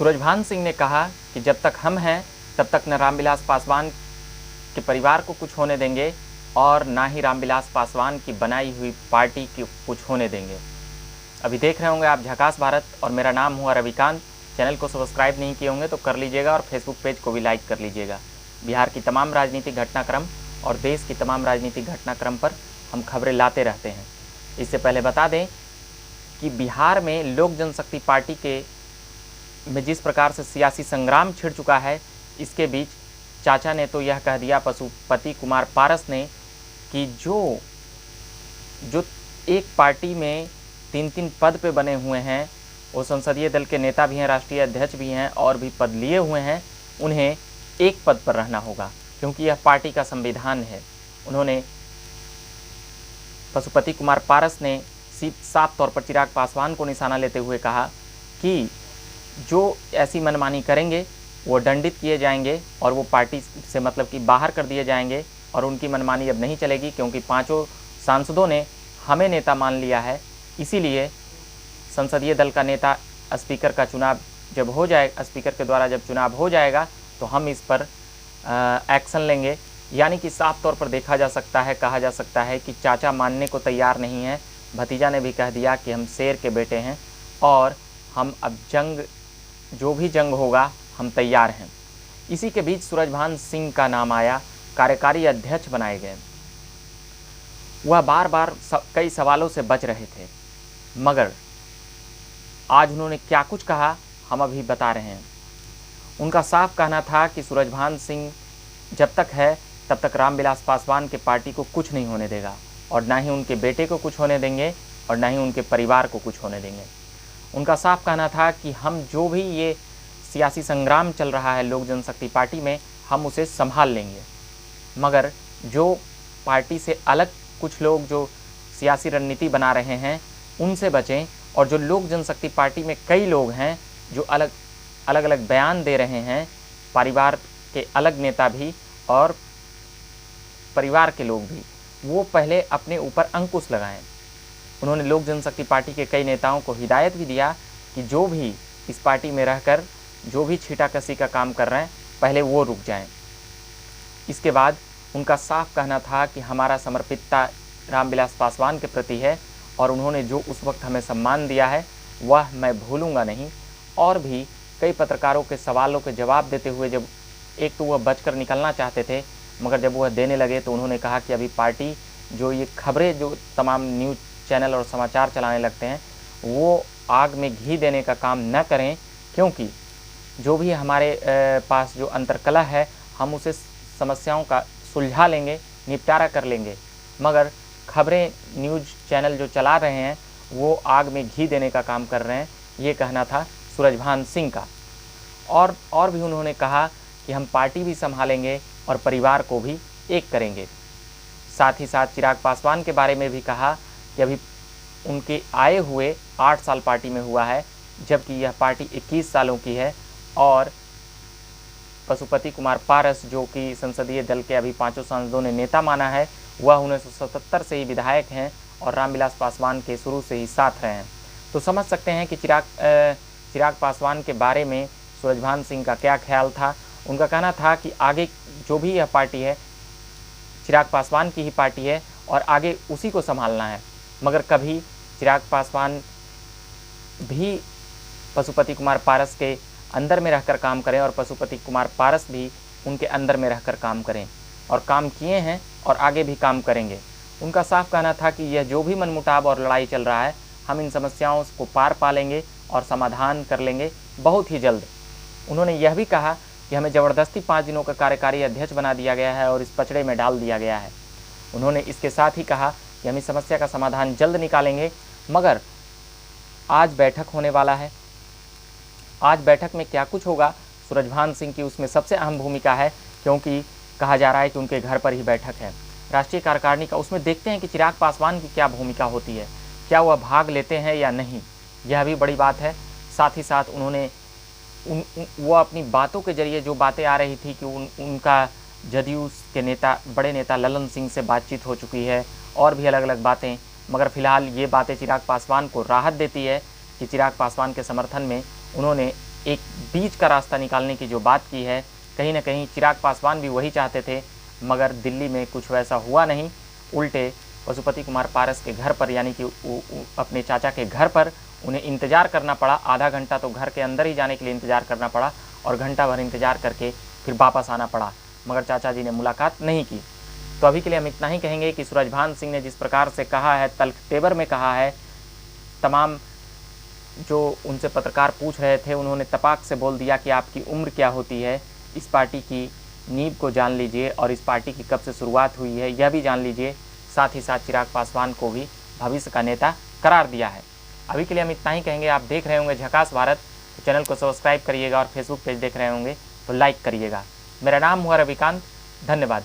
सूरजभान सिंह ने कहा कि जब तक हम हैं तब तक न रामविलास पासवान के परिवार को कुछ होने देंगे और ना ही रामविलास पासवान की बनाई हुई पार्टी की कुछ होने देंगे। अभी देख रहे होंगे आप झकास भारत और मेरा नाम हुआ रविकांत। चैनल को सब्सक्राइब नहीं किए होंगे तो कर लीजिएगा और फेसबुक पेज को भी लाइक कर लीजिएगा। बिहार की तमाम राजनीतिक घटनाक्रम और देश की तमाम राजनीतिक घटनाक्रम पर हम खबरें लाते रहते हैं। इससे पहले बता दें कि बिहार में लोक जनशक्ति पार्टी में जिस प्रकार से सियासी संग्राम छिड़ चुका है, इसके बीच चाचा ने तो यह कह दिया, पशुपति कुमार पारस ने, कि जो एक पार्टी में 3-3 पद पे बने हुए हैं, वो संसदीय दल के नेता भी हैं, राष्ट्रीय अध्यक्ष भी हैं और भी पद लिए हुए हैं, उन्हें एक पद पर रहना होगा क्योंकि यह पार्टी का संविधान है। उन्होंने पशुपति कुमार पारस ने साफ तौर पर चिराग पासवान को निशाना लेते हुए कहा कि जो ऐसी मनमानी करेंगे वो दंडित किए जाएंगे और वो पार्टी से मतलब कि बाहर कर दिए जाएंगे और उनकी मनमानी अब नहीं चलेगी क्योंकि 5 सांसदों ने हमें नेता मान लिया है। इसीलिए संसदीय दल का नेता स्पीकर का चुनाव जब हो जाए, स्पीकर के द्वारा जब चुनाव हो जाएगा तो हम इस पर एक्शन लेंगे। यानी कि साफ तौर पर देखा जा सकता है, कहा जा सकता है कि चाचा मानने को तैयार नहीं है। भतीजा ने भी कह दिया कि हम शेर के बेटे हैं और हम अब जो भी जंग होगा हम तैयार हैं। इसी के बीच सूरजभान सिंह का नाम आया, कार्यकारी अध्यक्ष बनाए गए। वह बार बार कई सवालों से बच रहे थे, मगर आज उन्होंने क्या कुछ कहा हम अभी बता रहे हैं। उनका साफ कहना था कि सूरजभान सिंह जब तक है तब तक रामविलास पासवान के पार्टी को कुछ नहीं होने देगा और ना ही उनके बेटे को कुछ होने देंगे और ना ही उनके परिवार को कुछ होने देंगे। उनका साफ कहना था कि हम जो भी ये सियासी संग्राम चल रहा है लोक जनशक्ति पार्टी में, हम उसे संभाल लेंगे, मगर जो पार्टी से अलग कुछ लोग जो सियासी रणनीति बना रहे हैं उनसे बचें। और जो लोक जनशक्ति पार्टी में कई लोग हैं जो अलग अलग बयान दे रहे हैं, परिवार के अलग नेता भी और परिवार के लोग भी, वो पहले अपने ऊपर अंकुश लगाएं। उन्होंने लोक जनशक्ति पार्टी के कई नेताओं को हिदायत भी दिया कि जो भी इस पार्टी में रहकर जो भी छीटाकशी का काम कर रहे हैं पहले वो रुक जाएं। इसके बाद उनका साफ कहना था कि हमारा समर्पितता रामविलास पासवान के प्रति है और उन्होंने जो उस वक्त हमें सम्मान दिया है वह मैं भूलूंगा नहीं। और भी कई पत्रकारों के सवालों के जवाब देते हुए जब एक तो वह बचकर निकलना चाहते थे, मगर जब वह देने लगे तो उन्होंने कहा कि अभी पार्टी जो ये खबरें जो तमाम न्यूज़ चैनल और समाचार चलाने लगते हैं वो आग में घी देने का काम न करें, क्योंकि जो भी हमारे पास जो अंतर्कलह है हम उसे समस्याओं का सुलझा लेंगे, निपटारा कर लेंगे, मगर खबरें न्यूज़ चैनल जो चला रहे हैं वो आग में घी देने का काम कर रहे हैं। ये कहना था सूरजभान सिंह का। और भी उन्होंने कहा कि हम पार्टी भी संभालेंगे और परिवार को भी एक करेंगे। साथ ही साथ चिराग पासवान के बारे में भी कहा कि अभी उनके आए हुए 8 साल पार्टी में हुआ है, जबकि यह पार्टी 21 सालों की है। और पशुपति कुमार पारस जो कि संसदीय दल के अभी 5 सांसदों ने नेता माना है, वह 1977 से ही विधायक हैं और रामविलास पासवान के शुरू से ही साथ रहे हैं। तो समझ सकते हैं कि चिराग पासवान के बारे में सूरजभान सिंह का क्या ख्याल था। उनका कहना था कि आगे जो भी यह पार्टी है चिराग पासवान की ही पार्टी है और आगे उसी को संभालना है, मगर कभी चिराग पासवान भी पशुपति कुमार पारस के अंदर में रहकर काम करें और पशुपति कुमार पारस भी उनके अंदर में रहकर काम करें, और काम किए हैं और आगे भी काम करेंगे। उनका साफ कहना था कि यह जो भी मनमुटाव और लड़ाई चल रहा है हम इन समस्याओं को पार पा लेंगे और समाधान कर लेंगे बहुत ही जल्द। उन्होंने यह भी कहा कि हमें ज़बरदस्ती 5 दिनों का कार्यकारी अध्यक्ष बना दिया गया है और इस पचड़े में डाल दिया गया है। उन्होंने इसके साथ ही कहा कि हम इस समस्या का समाधान जल्द निकालेंगे, मगर आज बैठक होने वाला है। आज बैठक में क्या कुछ होगा, सूरजभान सिंह की उसमें सबसे अहम भूमिका है, क्योंकि कहा जा रहा है कि उनके घर पर ही बैठक है राष्ट्रीय कार्यकारिणी का। उसमें देखते हैं कि चिराग पासवान की क्या भूमिका होती है, क्या वह भाग लेते हैं या नहीं, यह भी बड़ी बात है। साथ ही साथ उन्होंने वो अपनी बातों के जरिए जो बातें आ रही थी कि उनका जदयू के नेता बड़े नेता ललन सिंह से बातचीत हो चुकी है और भी अलग अलग बातें, मगर फिलहाल ये बातें चिराग पासवान को राहत देती है कि चिराग पासवान के समर्थन में उन्होंने एक बीच का रास्ता निकालने की जो बात की है, कहीं ना कहीं चिराग पासवान भी वही चाहते थे, मगर दिल्ली में कुछ वैसा हुआ नहीं। उल्टे पशुपति कुमार पारस के घर पर, यानी कि अपने चाचा के घर पर उन्हें इंतज़ार करना पड़ा। आधा घंटा तो घर के अंदर ही जाने के लिए इंतज़ार करना पड़ा और घंटा भर इंतज़ार करके फिर वापस आना पड़ा, मगर चाचा जी ने मुलाकात नहीं की। तो अभी के लिए हम इतना ही कहेंगे कि सूरजभान सिंह ने जिस प्रकार से कहा है, तल्ख तेवर में कहा है, तमाम जो उनसे पत्रकार पूछ रहे थे उन्होंने तपाक से बोल दिया कि आपकी उम्र क्या होती है, इस पार्टी की नींव को जान लीजिए और इस पार्टी की कब से शुरुआत हुई है यह भी जान लीजिए। साथ ही साथ चिराग पासवान को भी भविष्य का नेता करार दिया है। अभी के लिए हम इतना ही कहेंगे। आप देख रहे होंगे झकास भारत, तो चैनल को सब्सक्राइब करिएगा और फेसबुक पेज देख रहे होंगे तो लाइक करिएगा। मेरा नाम हुआ रविकांत, धन्यवाद।